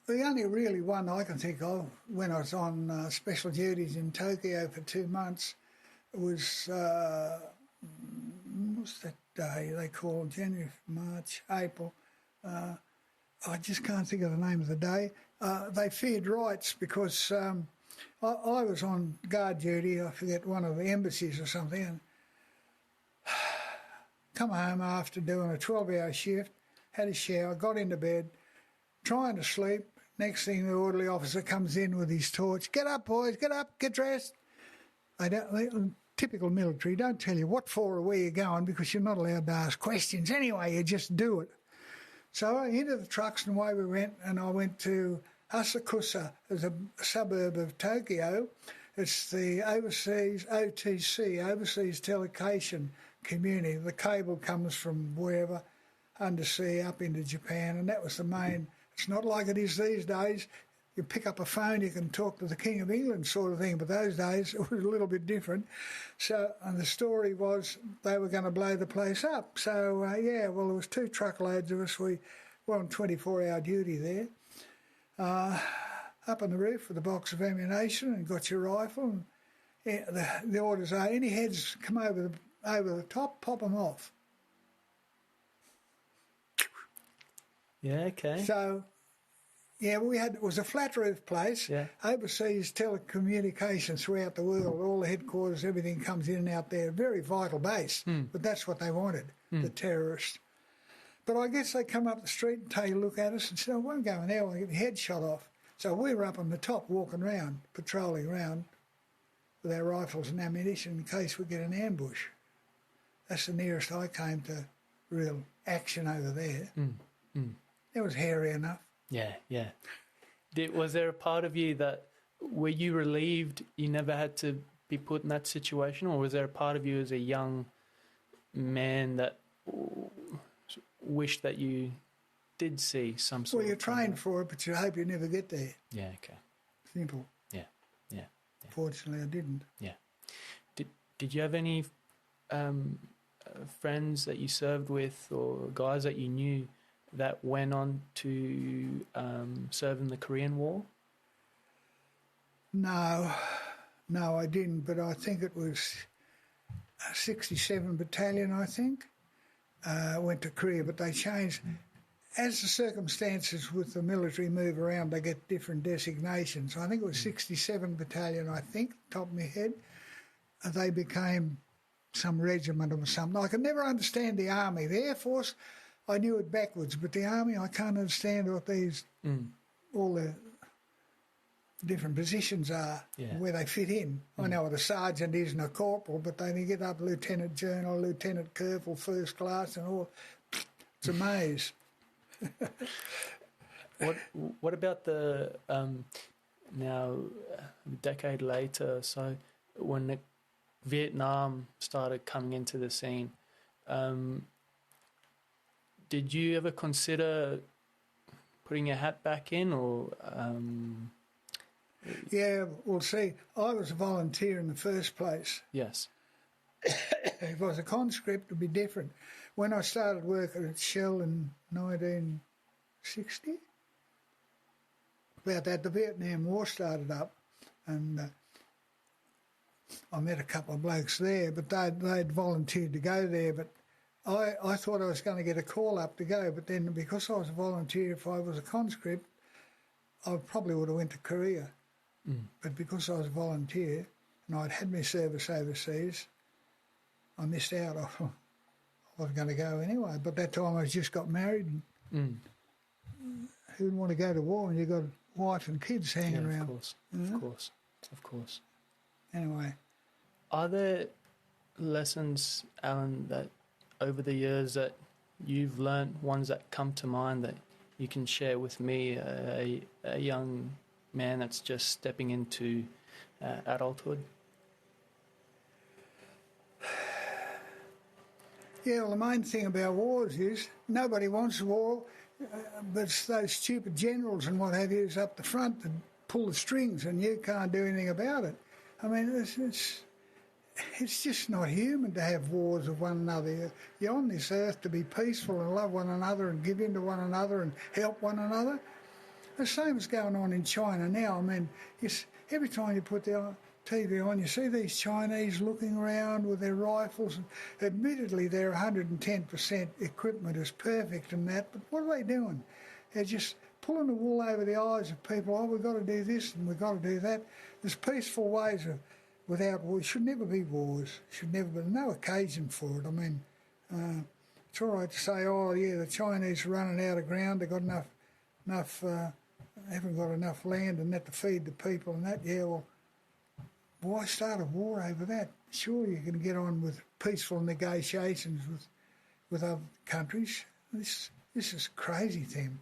A: The only really one I can think of when I was on special duties in Tokyo for 2 months was what's that day they call January, March, April. I just can't think of the name of the day. They feared rights because I was on guard duty, I forget, one of the embassies or something, and come home after doing a 12-hour shift, had a shower, got into bed, trying to sleep. Next thing, the orderly officer comes in with his torch. Get up, boys, get up, get dressed. Typical military, don't tell you what for or where you're going because you're not allowed to ask questions anyway, you just do it. So into the trucks and away we went, and I went to Asakusa, as a suburb of Tokyo. It's the overseas OTC, Overseas Telecommunication Community. The cable comes from wherever, undersea, up into Japan, and that was the main. It's not like it is these days. You pick up a phone, you can talk to the King of England sort of thing, but those days it was a little bit different. So, and the story was they were going to blow the place up. So, there was 2 truckloads of us. We were on 24-hour duty there. Up on the roof with a box of ammunition and got your rifle. And the orders are, any heads come over the top, pop them off.
B: Yeah, okay.
A: So, it was a flat roof place, overseas telecommunications throughout the world, all the headquarters, everything comes in and out there, very vital base, but that's what they wanted, the terrorists. But I guess they come up the street and take a look at us and say, I won't go in there, I'll get your head shot off. So we were up on the top walking around, patrolling around with our rifles and ammunition in case we get an ambush. That's the nearest I came to real action over there. It was hairy enough.
B: Yeah. Was there a part of you that, were you relieved you never had to be put in that situation, or was there a part of you as a young man that wished that you did see some sort of...
A: Well, you're trained for it, but you hope you never get there.
B: Yeah, okay.
A: Simple.
B: Yeah.
A: Fortunately, I didn't.
B: Yeah. Did you have any friends that you served with or guys that you knew that went on to serve in the Korean War?
A: No, I didn't, but I think it was 67 Battalion, I think, went to Korea, but they changed. As the circumstances with the military move around, they get different designations. I think it was 67 Battalion, I think, top of my head. They became some regiment or something. I could never understand the Army. The Air Force, I knew it backwards, but the Army, I can't understand what these, all the different positions are, where they fit in. I know what a sergeant is and a corporal, but then you get up Lieutenant General, Lieutenant Colonel, first class and all. It's a maze.
B: What about the, now a decade later, so when Vietnam started coming into the scene, did you ever consider putting your hat back in, or?
A: Yeah, well, see, I was a volunteer in the first place.
B: Yes.
A: If I was a conscript, it would be different. When I started working at Shell in 1960, about that, the Vietnam War started up, and I met a couple of blokes there, but they'd volunteered to go there, but I thought I was going to get a call up to go, but then because I was a volunteer, if I was a conscript, I probably would have went to Korea. But because I was a volunteer and I'd had my service overseas, I missed out. I wasn't going to go anyway. But that time I just got married. And who'd want to go to war when you've got a wife and kids hanging around?
B: Of course.
A: Anyway.
B: Are there lessons, Alan, that over the years that you've learned, ones that come to mind that you can share with me, a young man that's just stepping into adulthood?
A: Yeah, well, the main thing about wars is nobody wants war, but it's those stupid generals and what have you is up the front that pull the strings and you can't do anything about it. I mean, it's just not human to have wars with one another. You're on this earth to be peaceful and love one another and give in to one another and help one another. The same is going on in China now. I mean, every time you put the TV on, you see these Chinese looking around with their rifles. And admittedly, their 110% equipment is perfect and that, but what are they doing? They're just pulling the wool over the eyes of people. Oh, we've got to do this and we've got to do that. There's peaceful ways of, without war. Should never be wars. Should never be. No occasion for it. I mean, it's all right to say, oh, yeah, the Chinese are running out of ground. They've got enough haven't got enough land and that to feed the people and that. Yeah, well, why start a war over that? Sure, you can get on with peaceful negotiations with other countries. This is crazy thing.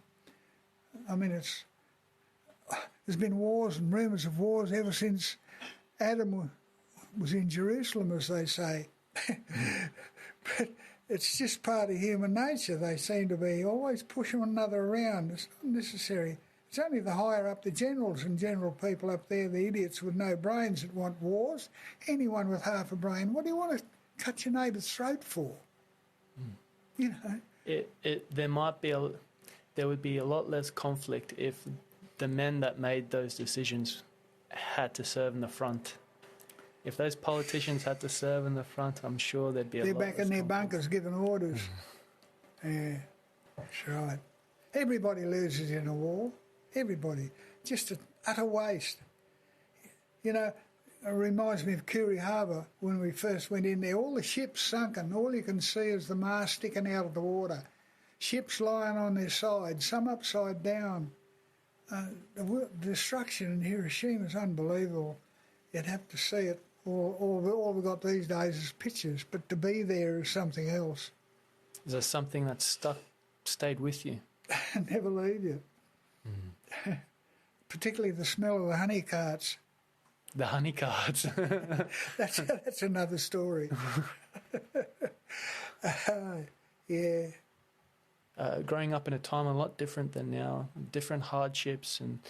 A: I mean, there's been wars and rumours of wars ever since Adam was in Jerusalem, as they say. But it's just part of human nature. They seem to be always pushing one another around. It's not necessary. It's only the higher up, the generals and general people up there, the idiots with no brains that want wars. Anyone with half a brain, what do you want to cut your neighbour's throat for? You know.
B: There would be a lot less conflict if the men that made those decisions had to serve in the front. If those politicians had to serve in the front, I'm sure there'd be a lot less conflict. They're back in their bunkers giving orders.
A: Yeah, that's right. Everybody loses in a war. Everybody. Just an utter waste. You know, it reminds me of Kuri Harbour when we first went in there. All the ships sunken. All you can see is the mast sticking out of the water. Ships lying on their sides, some upside down. The destruction in Hiroshima is unbelievable. You'd have to see it. All we've got these days is pictures, but to be there is something else.
B: Is there something that stayed with you?
A: Never leave you. Particularly the smell of the honey carts.
B: The honey carts.
A: That's another story. Yeah.
B: Growing up in a time a lot different than now, different hardships and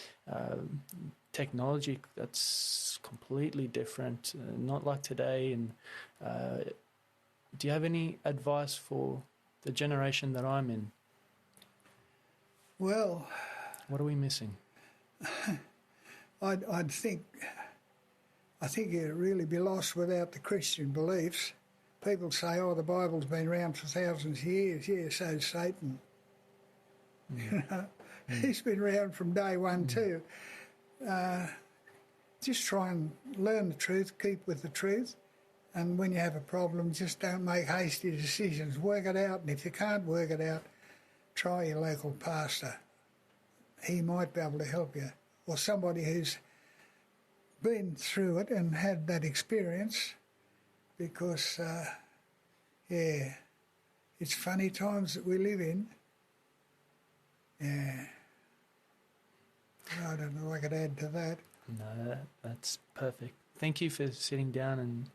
B: technology that's completely different, not like today. And do you have any advice for the generation that I'm in?
A: Well,
B: what are we missing?
A: I think you'd really be lost without the Christian beliefs. People say, oh, the Bible's been around for thousands of years. Yeah, so's Satan. You know, he's been around from day one too. Just try and learn the truth, keep with the truth, and when you have a problem, just don't make hasty decisions. Work it out, and if you can't work it out, try your local pastor. He might be able to help you, or somebody who's been through it and had that experience, because, yeah, it's funny times that we live in. Yeah. I don't know if I could add to that.
B: No, that's perfect. Thank you for sitting down and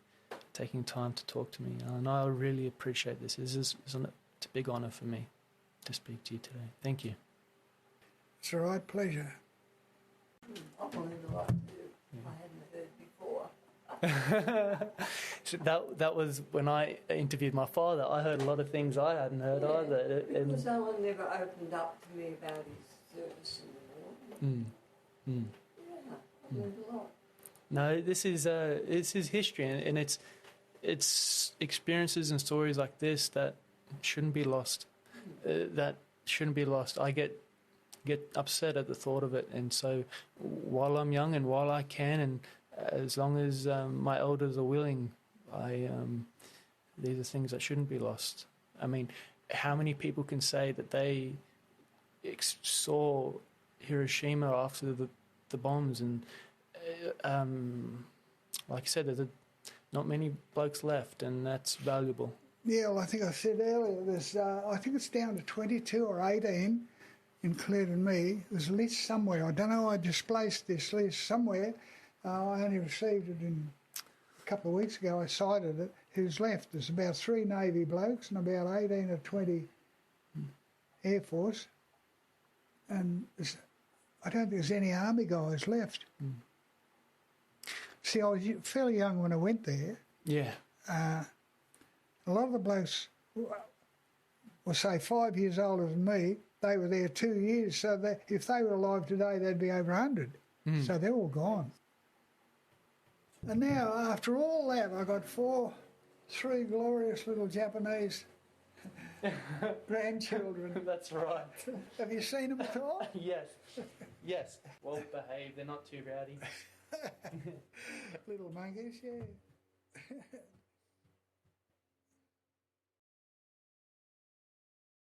B: taking time to talk to me. And I really appreciate this. It's a big honour for me to speak to you today. Thank you.
A: It's a right pleasure.
C: I wanted a lot to do. I hadn't heard before.
B: So that was when I interviewed my father. I heard a lot of things I hadn't heard either.
C: Because Alan never opened up to me about his service in the war. Yeah, I learned a lot.
B: No, this is history, and it's experiences and stories like this that shouldn't be lost. I get upset at the thought of it, and so while I'm young and while I can, and as long as my elders are willing, these are things that shouldn't be lost. I mean, how many people can say that they saw Hiroshima after the bombs, and like I said, there's not many blokes left, and that's valuable.
A: Yeah, well, I think I said earlier, there's I think it's down to 22 or 18, including me. There's a list somewhere. I don't know, I displaced this list somewhere. I only received it a couple of weeks ago. I cited it. Who's left? There's about 3 Navy blokes and about 18 or 20 Air Force. And I don't think there's any Army guys left. See, I was fairly young when I went there.
B: Yeah.
A: A lot of the blokes were, say, 5 years older than me. They were there 2 years, so if they were alive today, they'd be over 100. So they're all gone. And now, after all that, I got three glorious little Japanese grandchildren.
B: That's right.
A: Have you seen them at all?
B: Yes. Well behaved. They're not too rowdy.
A: Little monkeys, yeah.